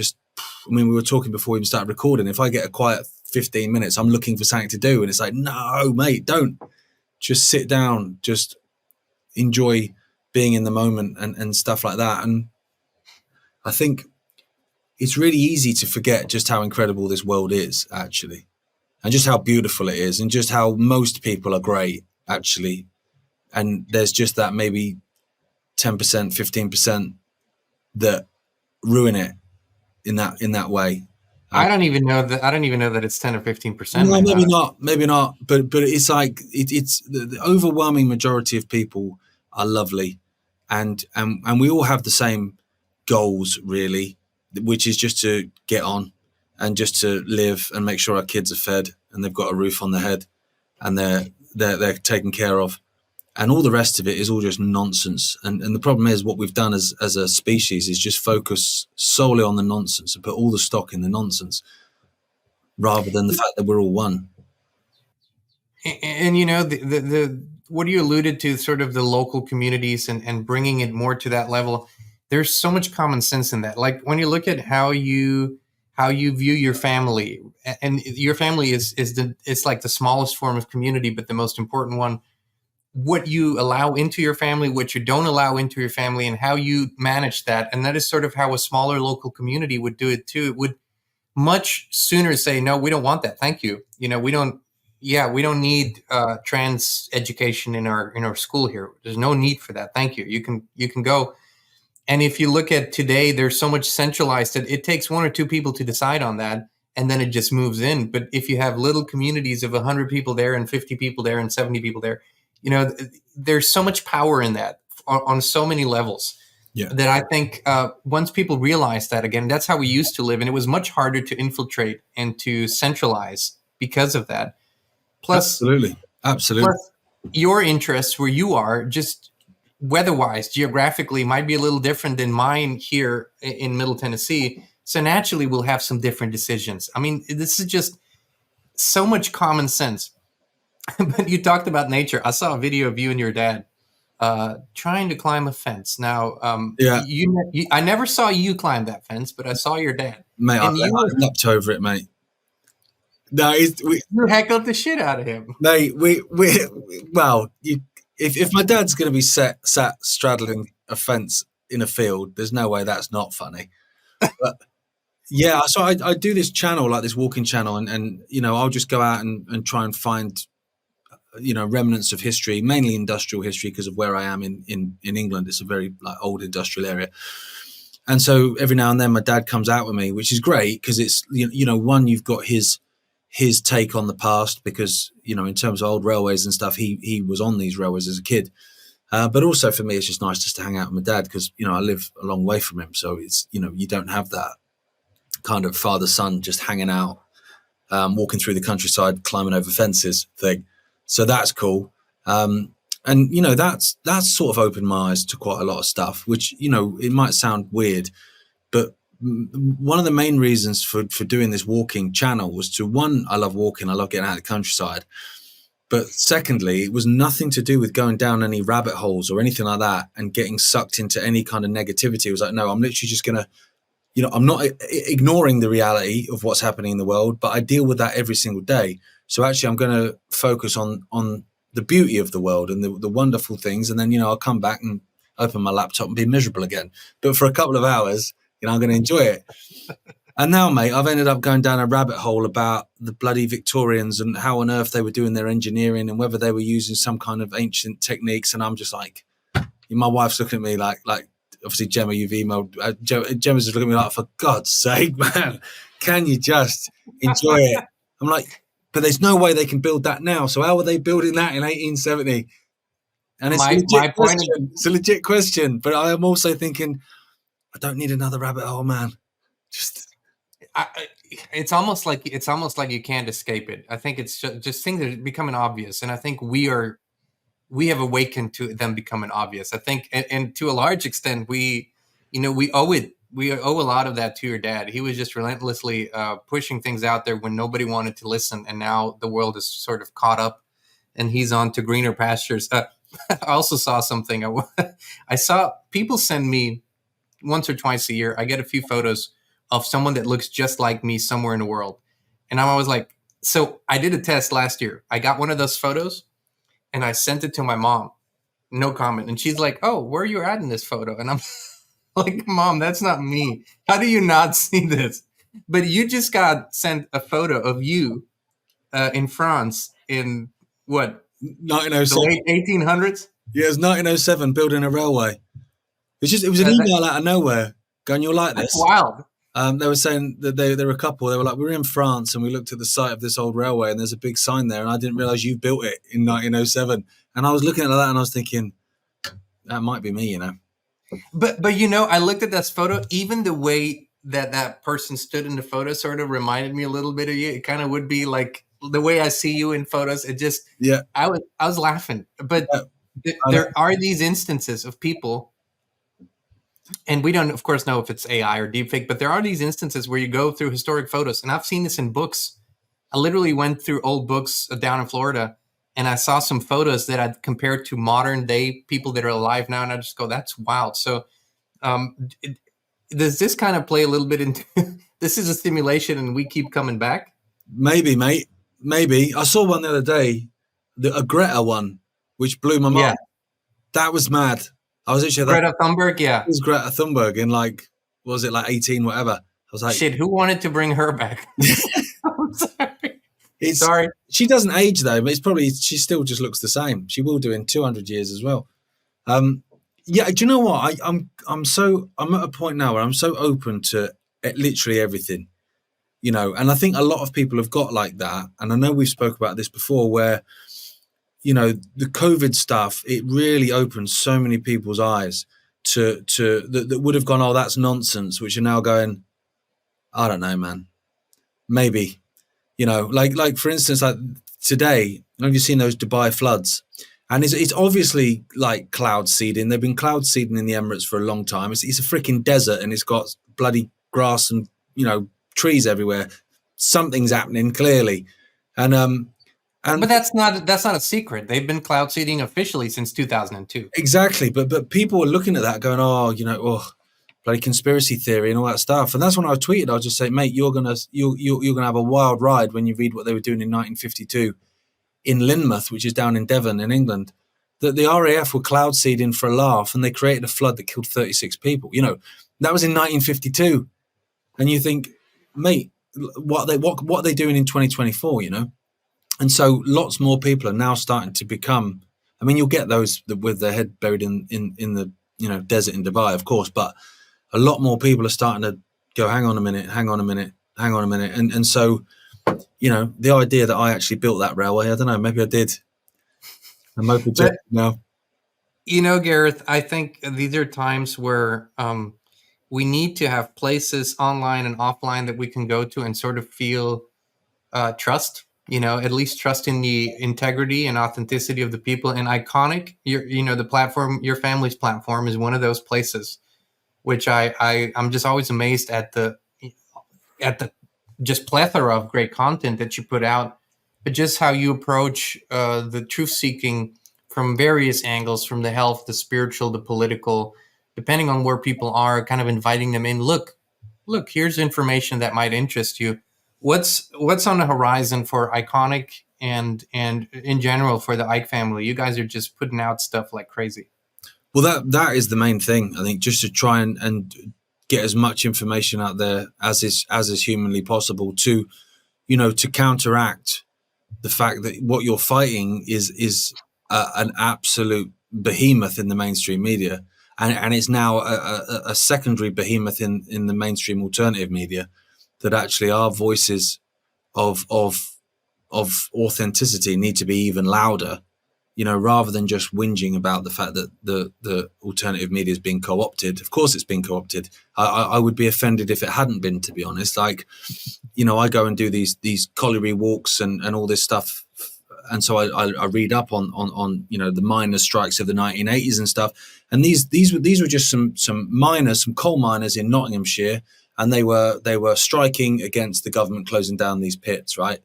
we were talking before we even started recording. If I get a quiet 15 minutes, I'm looking for something to do. And it's like, no, mate, don't. Just sit down, just enjoy being in the moment and stuff like that. And I think it's really easy to forget just how incredible this world is, actually, and just how beautiful it is, and just how most people are great, actually. And there's just that maybe 10%, 15% that ruin it in that way. I don't even know that it's 10 or 15%. No, maybe not. But it's like it's the overwhelming majority of people are lovely, and we all have the same goals, really, which is just to get on and just to live and make sure our kids are fed and they've got a roof on their head and they're taken care of. And all the rest of it is all just nonsense. And the problem is, what we've done as a species is just focus solely on the nonsense and put all the stock in the nonsense, rather than the fact that we're all one. And the what you alluded to, sort of the local communities and bringing it more to that level, there's so much common sense in that. Like, when you look at how you view your family, and your family is it's like the smallest form of community, but the most important one. What you allow into your family, what you don't allow into your family, and how you manage that. And that is sort of how a smaller local community would do it too. It would much sooner say, no, we don't want that. Thank you. We don't need trans education in our school here. There's no need for that. Thank you. You can go. And if you look at today, there's so much centralized that it takes one or two people to decide on that, and then it just moves in. But if you have little communities of 100 people there and 50 people there and 70 people there, there's so much power in that on so many levels. Yeah. That I think once people realize that, again, that's how we used to live. And it was much harder to infiltrate and to centralize because of that. Plus, Absolutely. Plus, your interests where you are, just weather-wise, geographically, might be a little different than mine here in Middle Tennessee. So naturally, we'll have some different decisions. I mean, this is just so much common sense. But you talked about nature. I saw a video of you and your dad trying to climb a fence. Now, Yeah, I never saw you climb that fence, but I saw your dad. mate, I And you leapt over it, mate. No, you heckled the shit out of him. mate, well, if my dad's going to be sat straddling a fence in a field, there's no way that's not funny. But yeah, so I do this channel, like this walking channel, and you know, I'll just go out and try and find, you know, remnants of history, mainly industrial history, because of where I am in England. It's a very like old industrial area. And so every now and then my dad comes out with me, which is great because it's, you know, one, you've got his take on the past because, you know, in terms of old railways and stuff, he was on these railways as a kid. But also for me, it's just nice just to hang out with my dad because, you know, I live a long way from him. So it's, you know, you don't have that kind of father-son just hanging out, walking through the countryside, climbing over fences thing. So that's cool. And, you know, that's sort of opened my eyes to quite a lot of stuff, which, you know, it might sound weird, but one of the main reasons for doing this walking channel was to, one, I love walking. I love getting out of the countryside. But secondly, it was nothing to do with going down any rabbit holes or anything like that and getting sucked into any kind of negativity. It was like, no, I'm literally just going to, you know, I'm not ignoring the reality of what's happening in the world, but I deal with that every single day. So actually, I'm going to focus on the beauty of the world and the wonderful things. And then, you know, I'll come back and open my laptop and be miserable again. But for a couple of hours, you know, I'm going to enjoy it. And now, mate, I've ended up going down a rabbit hole about the Bloody Victorians and how on earth they were doing their engineering and whether they were using some kind of ancient techniques. And I'm just like, my wife's looking at me like obviously, Gemma, you've emailed. Gemma's just looking at me like, for God's sake, man, can you just enjoy it? I'm like, but there's no way they can build that now. So how were they building that in 1870? And it's a legit question. But I am also thinking, I don't need another rabbit hole, man. It's almost like you can't escape it. I think it's just things that are becoming obvious, and I think we have awakened to them becoming obvious. I think, and to a large extent, we owe a lot of that to your dad. He was just relentlessly pushing things out there when nobody wanted to listen, and now the world is sort of caught up, and he's on to greener pastures. I also saw something. I saw people send me once or twice a year. I get a few photos of someone that looks just like me somewhere in the world, and I'm always like, so I did a test last year. I got one of those photos, and I sent it to my mom. No comment. And she's like, oh, where are you at in this photo? And I'm like, Mom, that's not me. How do you not see this? But you just got sent a photo of you in France in what? 1907. The late 1800s? Yeah, it was 1907, building a railway. It was an email out of nowhere going, you'll like this. That's wild. They were saying that they were a couple. They were like, we were in France and we looked at the site of this old railway and there's a big sign there. And I didn't realize you built it in 1907. And I was looking at that and I was thinking, that might be me, you know. But you know, I looked at this photo, even the way that person stood in the photo sort of reminded me a little bit of you. It kind of would be like the way I see you in photos. It just, yeah, I was laughing. But there are these instances of people, and we don't, of course, know if it's AI or deepfake, but there are these instances where you go through historic photos, and I've seen this in books. I literally went through old books down in Florida, and I saw some photos that I'd compared to modern day people that are alive now, and I just go, that's wild. So does this kind of play a little bit into this is a simulation and we keep coming back? Maybe, mate. Maybe. I saw one the other day, a Greta one, which blew my mind. Yeah. That was mad. I was actually Greta Thunberg, yeah. It was Greta Thunberg in like, what was it, like 18, whatever. I was like, shit, who wanted to bring her back? I'm sorry. Sorry. She doesn't age though, but she still just looks the same. She will do in 200 years as well. Yeah, do you know what? I'm at a point now where I'm so open to literally everything, you know, and I think a lot of people have got like that. And I know we've spoke about this before where, you know, the COVID stuff, it really opened so many people's eyes to that would have gone, oh, that's nonsense, which are now going, I don't know, man, maybe, you know, like for instance, like today, have you seen those Dubai floods? And it's obviously like cloud seeding. They've been cloud seeding in the Emirates for a long time. It's a freaking desert and it's got bloody grass and, you know, trees everywhere. Something's happening clearly. And And But that's not a secret. They've been cloud seeding officially since 2002. exactly, but people are looking at that going, oh, bloody conspiracy theory and all that stuff. And that's when I tweeted, I'll just say, mate, you're gonna have a wild ride when you read what they were doing in 1952 in Lynmouth, which is down in Devon in England. That the RAF were cloud seeding for a laugh, and they created a flood that killed 36 people. That was in 1952, and you think, mate, what are they doing in 2024? And so lots more people are now starting to become. I mean, you'll get those with their head buried in the desert in Dubai, of course, but a lot more people are starting to go, hang on a minute, and so the idea that I actually built that railway, I don't know, maybe I did. I'm open to it now. Gareth, I think these are times where we need to have places online and offline that we can go to and sort of feel trust. At least trust in the integrity and authenticity of the people. And Iconic, the platform, your family's platform, is one of those places, which I'm just always amazed at the just plethora of great content that you put out, but just how you approach the truth seeking from various angles, from the health, the spiritual, the political, depending on where people are, kind of inviting them in. Look, here's information that might interest you. What's on the horizon for Iconic and in general for the Icke family? You guys are just putting out stuff like crazy. Well, that is the main thing, I think, just to try and get as much information out there as is humanly possible to counteract the fact that what you're fighting is an absolute behemoth in the mainstream media, and it's now a secondary behemoth in the mainstream alternative media, that actually our voices of authenticity need to be even louder, rather than just whinging about the fact that the alternative media is being co-opted. Of course it's been co-opted. I would be offended if it hadn't been, to be honest. Like, I go and do these colliery walks and all this stuff. And so I read up on the miners' strikes of the 1980s and stuff. And these were just some miners, some coal miners in Nottinghamshire, and they were striking against the government closing down these pits, right?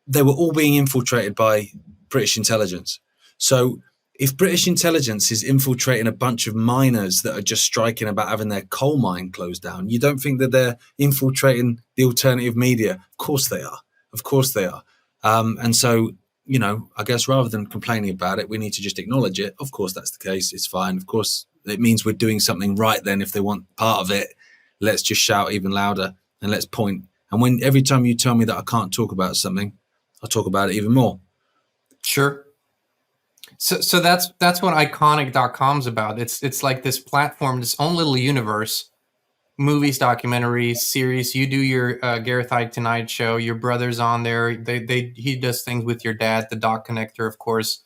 They were all being infiltrated by British intelligence. So if British intelligence is infiltrating a bunch of miners that are just striking about having their coal mine closed down, you don't think that they're infiltrating the alternative media? Of course they are. And so, I guess rather than complaining about it, we need to just acknowledge it. Of course, that's the case. It's fine. Of course, it means we're doing something right then. If they want part of it, let's just shout even louder and let's point. And every time you tell me that I can't talk about something, I'll talk about it even more. Sure. So that's what iconic.com's about. It's like this platform, this own little universe, movies, documentaries, series. You do your Gareth Icke Tonight show. Your brother's on there. He does things with your dad, the Doc Connector, of course.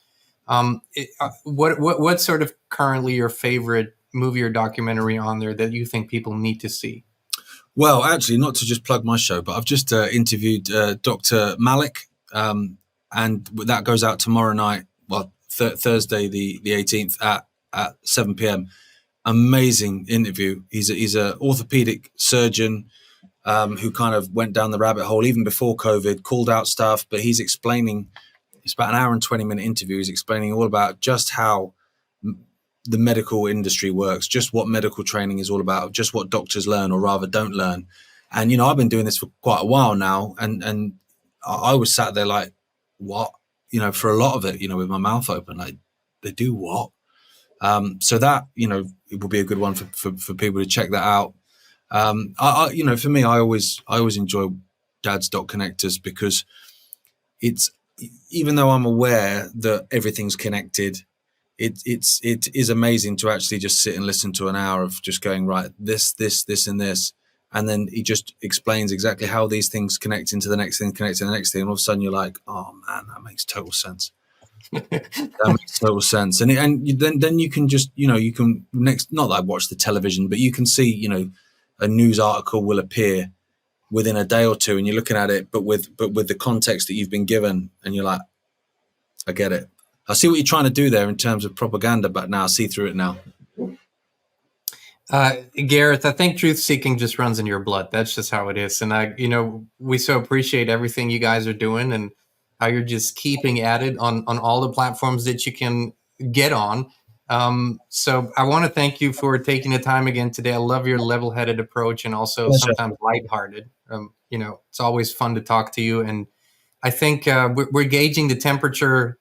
What's sort of currently your favorite movie or documentary on there that you think people need to see? Well, actually, not to just plug my show, but I've just interviewed Dr. Malik, and that goes out tomorrow night. Well, Thursday the 18th at 7 p.m. Amazing interview. He's a orthopedic surgeon who kind of went down the rabbit hole even before COVID, called out stuff, but he's explaining. It's about an hour and 20-minute interview. He's explaining all about just how the medical industry works, just what medical training is all about, just what doctors learn or rather don't learn. And I've been doing this for quite a while now, and I was sat there like, what? For a lot of it, with my mouth open, like, they do what? So that, it will be a good one for people to check that out. For me, I always enjoy Dad's Dot Connectors because it's, even though I'm aware that everything's connected, it is amazing to actually just sit and listen to an hour of just going, right, this, and this. And then he just explains exactly how these things connect into the next thing, And all of a sudden you're like, oh man, that makes total sense. That makes total sense. And then you can just, you can next, not that I watch the television, but you can see, a news article will appear within a day or two and you're looking at it, but with the context that you've been given, and you're like, I get it. I see what you're trying to do there in terms of propaganda, but now I see through it now. Gareth, I think truth seeking just runs in your blood. That's just how it is. And we so appreciate everything you guys are doing. And how you're just keeping at it on all the platforms that you can get on. So I want to thank you for taking the time again today. I love your level-headed approach and also Pleasure. sometimes lighthearted. It's always fun to talk to you, and I think we're gauging the temperature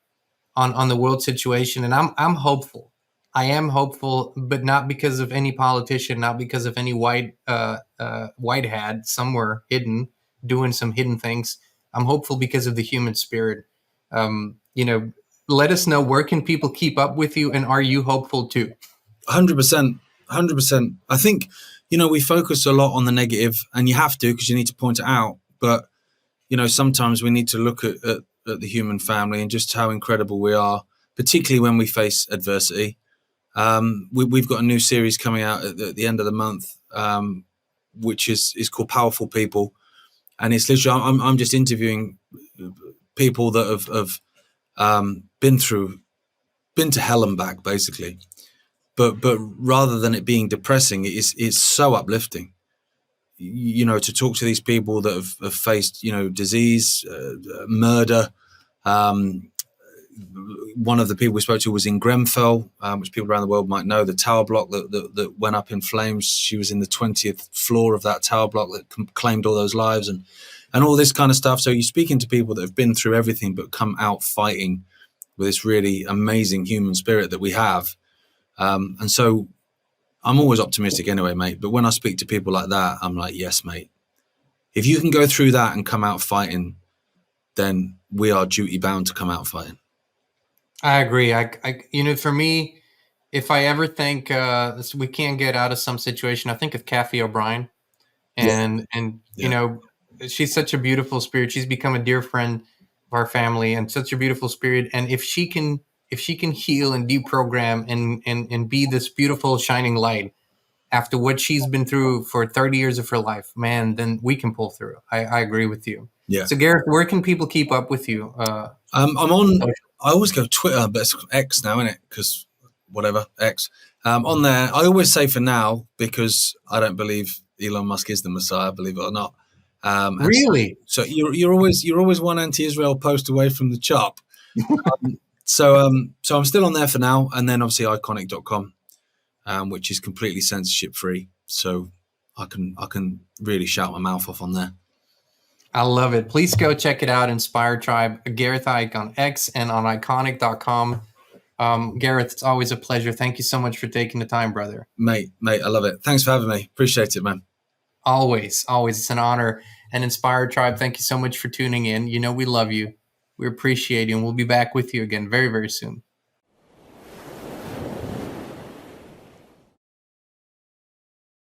on the world situation, and I'm hopeful. I am hopeful, but not because of any politician, not because of any white hat somewhere hidden doing some hidden things. I'm hopeful because of the human spirit. Let us know, where can people keep up with you, and are you hopeful too? 100%. 100%. I think, we focus a lot on the negative, and you have to, because you need to point it out. But, sometimes we need to look at the human family and just how incredible we are, particularly when we face adversity. We've got a new series coming out at the end of the month, which is called Powerful People. And it's literally, I'm just interviewing people that have been to hell and back, basically. But rather than it being depressing, it's so uplifting. To talk to these people that have faced, disease, murder. One of the people we spoke to was in Grenfell, which people around the world might know, the tower block that went up in flames. She was in the 20th floor of that tower block that claimed all those lives and all this kind of stuff. So you're speaking to people that have been through everything but come out fighting with this really amazing human spirit that we have. And so I'm always optimistic anyway, mate. But when I speak to people like that, I'm like, yes, mate. If you can go through that and come out fighting, then we are duty bound to come out fighting. I agree. For me, if I ever think we can't get out of some situation, I think of Kathy O'Brien, and she's such a beautiful spirit. She's become a dear friend of our family, and such a beautiful spirit. And if she can heal and deprogram and be this beautiful shining light after what she's been through for 30 years of her life, man, then we can pull through. I agree with you. Yeah. So Gareth, where can people keep up with you? I'm on. I always go Twitter, but it's X now, isn't it? Because whatever, X. On there, I always say for now, because I don't believe Elon Musk is the Messiah, believe it or not. Really? So you're always one anti-Israel post away from the chop. So I'm still on there for now, and then obviously iconic.com, which is completely censorship free. So I can really shout my mouth off on there. I love it. Please go check it out. Inspired Tribe, Gareth Icke on X and on iconic.com. Gareth, it's always a pleasure. Thank you so much for taking the time, brother. Mate, I love it. Thanks for having me. Appreciate it, man. Always. It's an honor. And Inspired Tribe, thank you so much for tuning in. We love you. We appreciate you, and we'll be back with you again very, very soon.